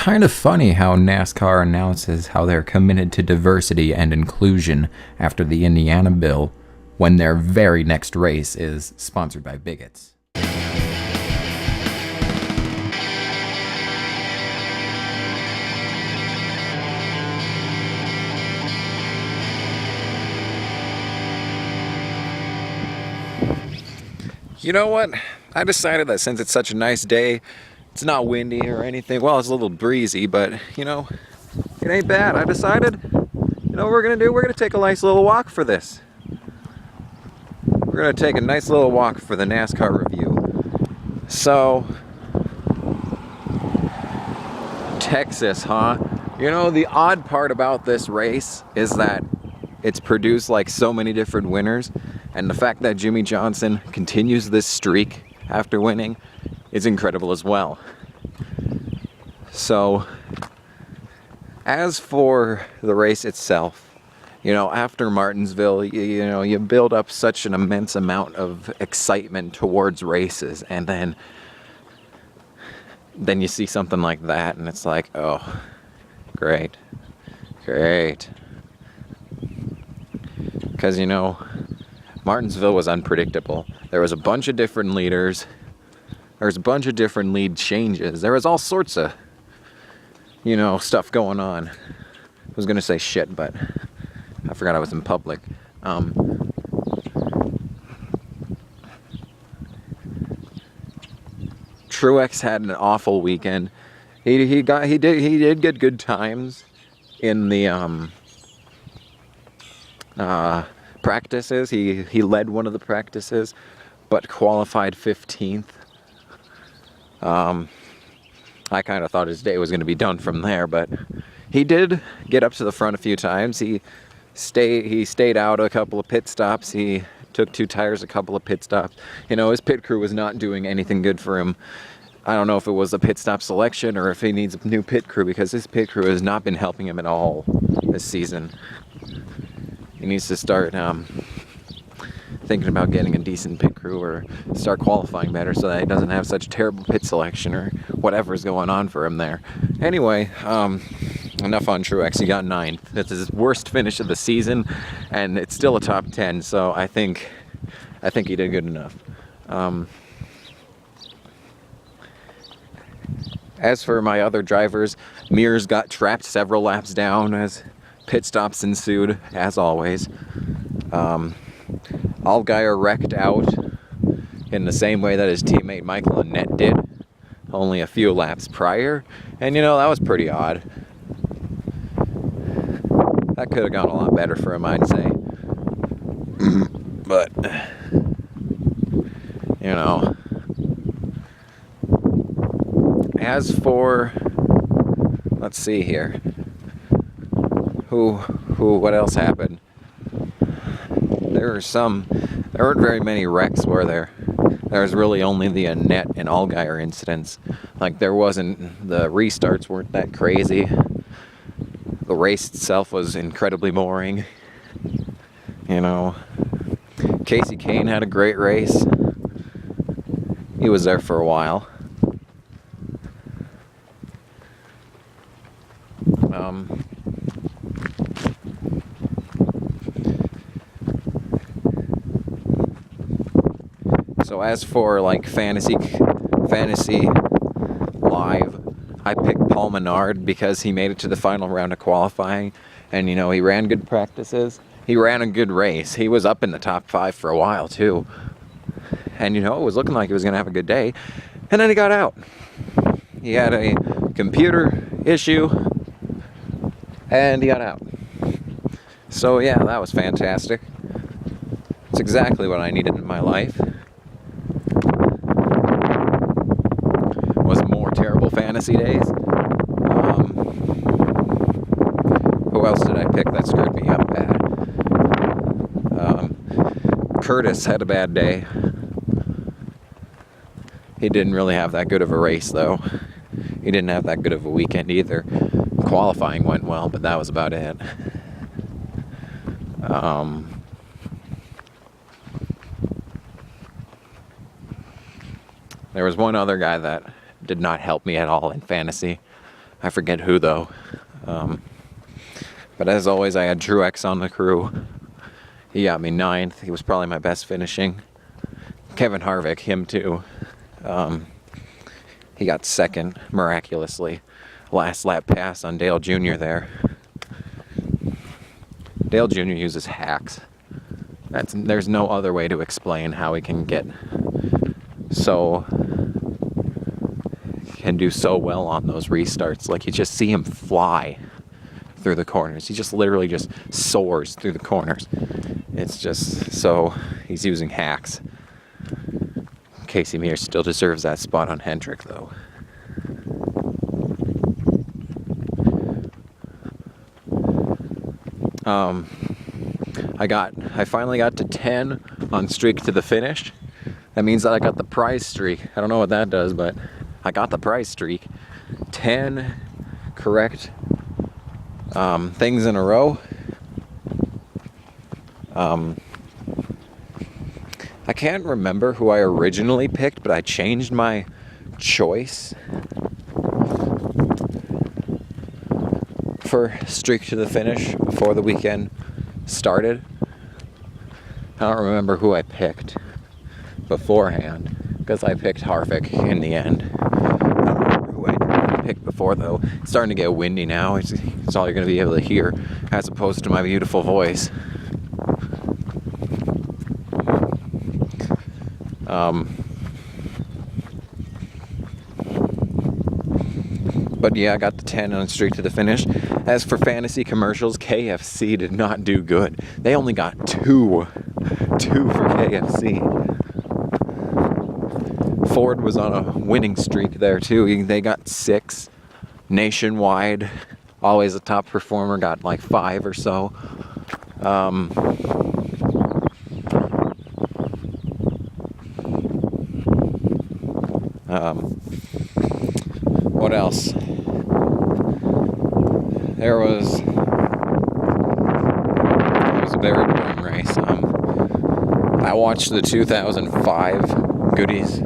kind of funny how NASCAR announces how they're committed to diversity and inclusion after the Indiana bill when their very next race is sponsored by bigots. You know what? I decided that since it's such a nice day, it's not windy or anything. Well, it's a little breezy, but, it ain't bad. I decided, what we're going to do? We're going to take a nice little walk for this. We're going to take a nice little walk for the NASCAR review. So, Texas, huh? The odd part about this race is that it's produced like so many different winners, and the fact that Jimmy Johnson continues this streak after winning is incredible as well. So, as for the race itself, after Martinsville, you build up such an immense amount of excitement towards races, and then you see something like that, and it's like, oh, great. Because, Martinsville was unpredictable. There was a bunch of different leaders. There was a bunch of different lead changes. There was all sorts of, stuff going on. I was going to say shit, but I forgot I was in public. Truex had an awful weekend. He did get good times in the practices. He led one of the practices, but qualified 15th. I kind of thought his day was going to be done from there, but he did get up to the front a few times. He stayed out a couple of pit stops. He took 2 tires, a couple of pit stops. His pit crew was not doing anything good for him. I don't know if it was a pit stop selection or if he needs a new pit crew, because his pit crew has not been helping him at all this season. He needs to start thinking about getting a decent pit crew or start qualifying better so that he doesn't have such terrible pit selection or whatever's going on for him there. Anyway, enough on Truex. He got 9th. That's his worst finish of the season, and it's still a top 10, so I think he did good enough. As for my other drivers, Mears got trapped several laps down as pit stops ensued, as always. Allgaier wrecked out in the same way that his teammate Michael Annett did, only a few laps prior, and that was pretty odd. That could have gone a lot better for him, I'd say. But, as for, let's see here, what else happened? There weren't very many wrecks, were there? There was really only the Annett and Allgaier incidents. Like, the restarts weren't that crazy. The race itself was incredibly boring. Casey Kane had a great race. He was there for a while. So as for fantasy live, I picked Paul Menard because he made it to the final round of qualifying, and he ran good practices. He ran a good race. He was up in the top 5 for a while too, and it was looking like he was going to have a good day, and then he got out. He had a computer issue, and he got out. So yeah, that was fantastic. It's exactly what I needed in my life. Was more terrible fantasy days. Who else did I pick that screwed me up bad? Curtis had a bad day. He didn't really have that good of a race, though. He didn't have that good of a weekend either. Qualifying went well, but that was about it. There was one other guy that did not help me at all in fantasy. I forget who though. But as always, I had Truex on the crew. He got me 9th. He was probably my best finishing. Kevin Harvick, him too. He got 2nd, miraculously. Last lap pass on Dale Jr. there. Dale Jr. uses hacks. There's no other way to explain how he can do so well on those restarts. Like, you just see him fly through the corners. He just literally just soars through the corners. It's just so, he's using hacks. Casey Mears still deserves that spot on Hendrick though. I finally got to 10 on streak to the finish. That means that I got the prize streak. I don't know what that does, but I got the prize streak. 10 correct things in a row. I can't remember who I originally picked, but I changed my choice for streak to the finish before the weekend started. I don't remember who I picked beforehand, because I picked Harvick in the end. I don't remember who I picked before though. It's starting to get windy now. It's all you're going to be able to hear, as opposed to my beautiful voice. But yeah, I got the 10 on streak to the finish. As for fantasy commercials, KFC did not do good. They only got 2 for KFC. Ford was on a winning streak there too. They got 6. Nationwide, always a top performer, got like 5 or so. What else? It was a very boring race. I watched the 2005 Goodies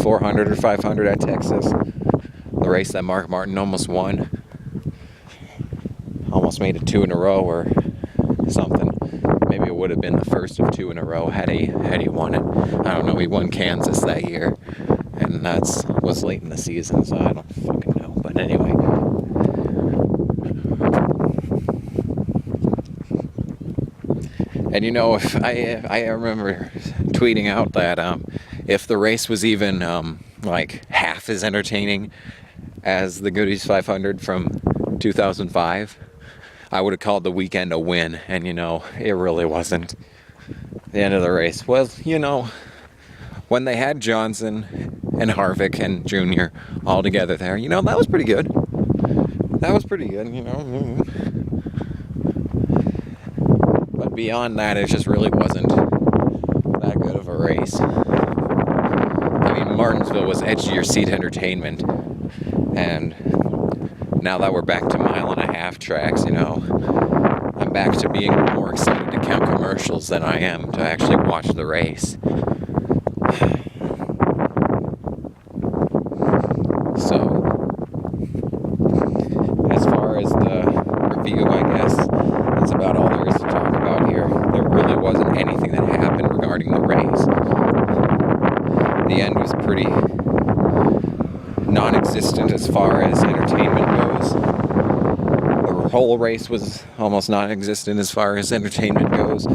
400 or 500 at Texas, the race that Mark Martin almost won. Almost made it 2 in a row or something. Maybe it would have been the first of 2 in a row had he won it. I don't know. He won Kansas that year, and was late in the season, so I don't fucking know. But anyway. And if I remember tweeting out that if the race was even like half as entertaining as the Goodies 500 from 2005, I would have called the weekend a win. And it really wasn't. The end of the race was, when they had Johnson and Harvick and Jr. all together there, that was pretty good. That was pretty good, But beyond that, it just really wasn't that good of a race. I mean, Martinsville was edge of your seat entertainment. And now that we're back to 1.5 mile tracks, I'm back to being more excited to count commercials than I am to actually watch the race. So, as far as the review, I guess, that's about all there is to talk about here. There really wasn't anything that happened regarding the race. The end was pretty non-existent as far as entertainment goes. The whole race was almost non-existent as far as entertainment goes.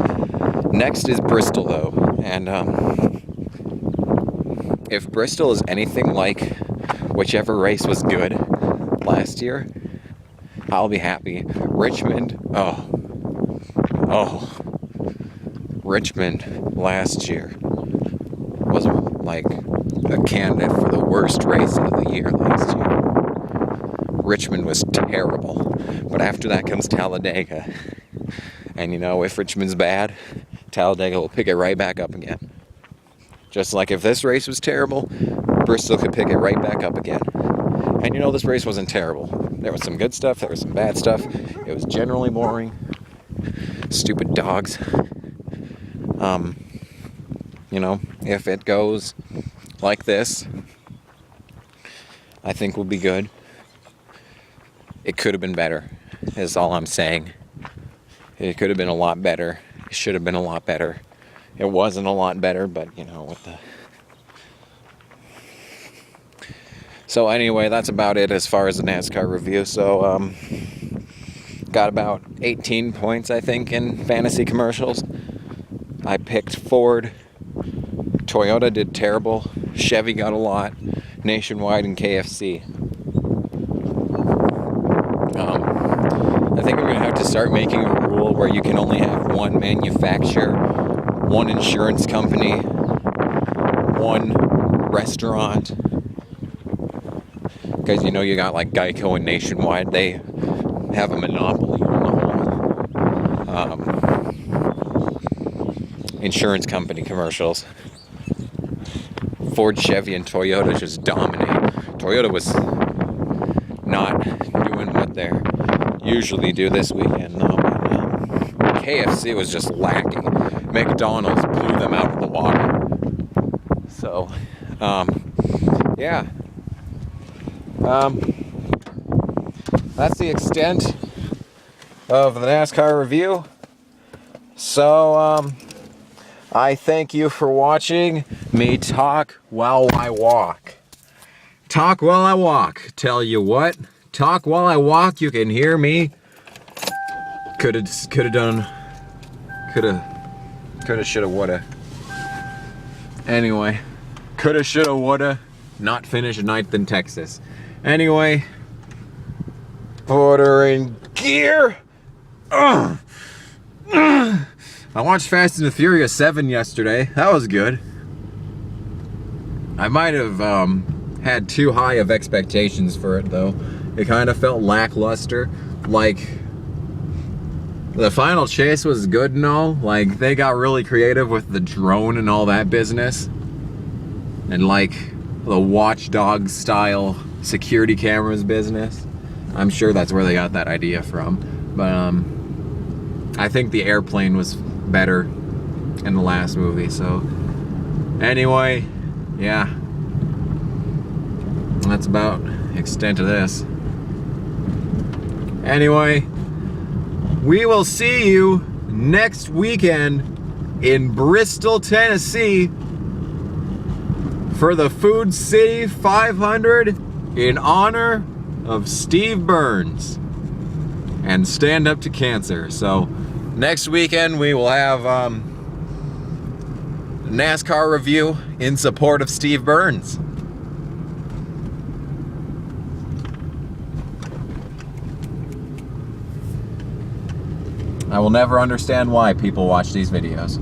Next is Bristol, though, and if Bristol is anything like whichever race was good last year, I'll be happy. Richmond, Richmond last year was like a candidate for the worst race of the year last year. Richmond was terrible, but after that comes Talladega, and if Richmond's bad, Talladega will pick it right back up again. Just like if this race was terrible, Bristol could pick it right back up again. And this race wasn't terrible. There was some good stuff, there was some bad stuff. It was generally boring. Stupid dogs. If it goes like this, I think we'll be good. it could have been better, is all I'm saying. It could have been a lot better. It should have been a lot better. It wasn't a lot better, but you know, with the... So anyway, that's about it as far as the NASCAR review. So, got about 18 points, I think, in fantasy commercials. I picked Ford. Toyota did terrible. Chevy got a lot. Nationwide and KFC. I think I'm going to have to start making a rule where you can only have one manufacturer, one insurance company, one restaurant. Because you know you got like Geico and Nationwide, they have a monopoly on the whole insurance company commercials. Ford, Chevy, and Toyota just dominate. Toyota was not doing what they usually do this weekend though. KFC was just lacking. McDonald's blew them out of the water. So, yeah. That's the extent of the NASCAR review. So, I thank you for watching me talk while I walk. Talk while I walk. Tell you what, talk while I walk. You can hear me. Coulda, shoulda, woulda. Anyway, coulda, shoulda, woulda. Not finished ninth in Texas. Anyway, ordering gear. I watched Fast and the Furious 7 yesterday. That was good. I might have had too high of expectations for it though. It kind of felt lackluster. Like, the final chase was good and all. Like, they got really creative with the drone and all that business. And like, the watchdog style security cameras business. I'm sure that's where they got that idea from. But I think the airplane was better in the last movie. So anyway, yeah, that's about the extent of this. Anyway, we will see you next weekend in Bristol, Tennessee for the Food City 500 in honor of Steve Burns and Stand Up to Cancer. So next weekend we will have NASCAR review in support of Steve Burns. I will never understand why people watch these videos.